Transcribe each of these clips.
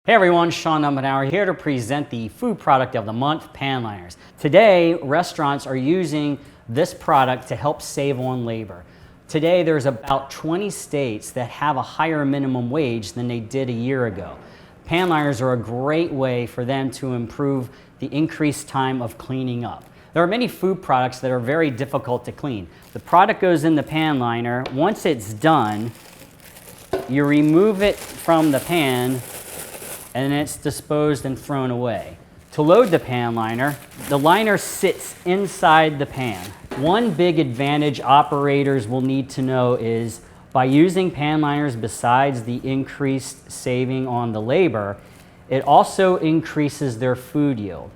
Hey everyone, Sean Umbenauer here to present the food product of the month, pan liners. Today, restaurants are using this product to help save on labor. Today, there's about 20 states that have a higher minimum wage than they did a year ago. Pan liners are a great way for them to improve the increased time of cleaning up. There are many food products that are very difficult to clean. The product goes in the pan liner. Once it's done, you remove it from the pan and it's disposed and thrown away. To load the pan liner, the liner sits inside the pan. One big advantage operators will need to know is by using pan liners, besides the increased saving on the labor, it also increases their food yield.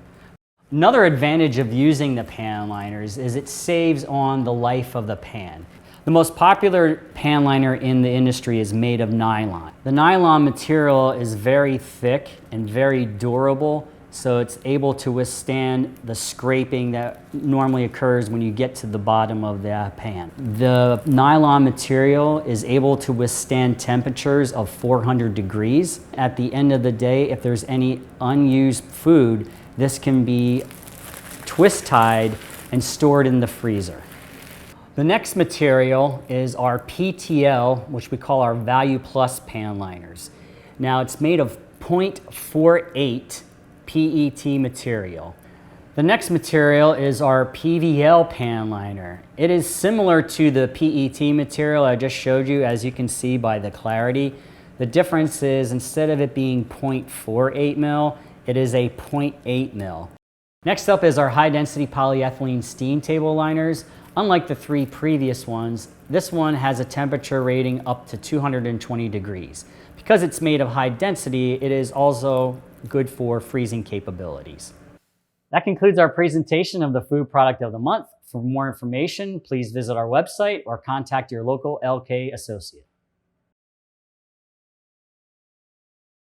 Another advantage of using the pan liners is it saves on the life of the pan. The most popular pan liner in the industry is made of nylon. The nylon material is very thick and very durable, so it's able to withstand the scraping that normally occurs when you get to the bottom of the pan. The nylon material is able to withstand temperatures of 400 degrees. At the end of the day, if there's any unused food, this can be twist tied and stored in the freezer. The next material is our PTL, which we call our Value Plus pan liners. Now it's made of 0.48 PET material. The next material is our PVL pan liner. It is similar to the PET material I just showed you, as you can see by the clarity. The difference is instead of it being 0.48 mil, it is a 0.8 mil. Next up is our high density polyethylene steam table liners. Unlike the three previous ones, this one has a temperature rating up to 220 degrees. Because it's made of high density, it is also good for freezing capabilities. That concludes our presentation of the food product of the month. For more information, please visit our website or contact your local Elkay associate.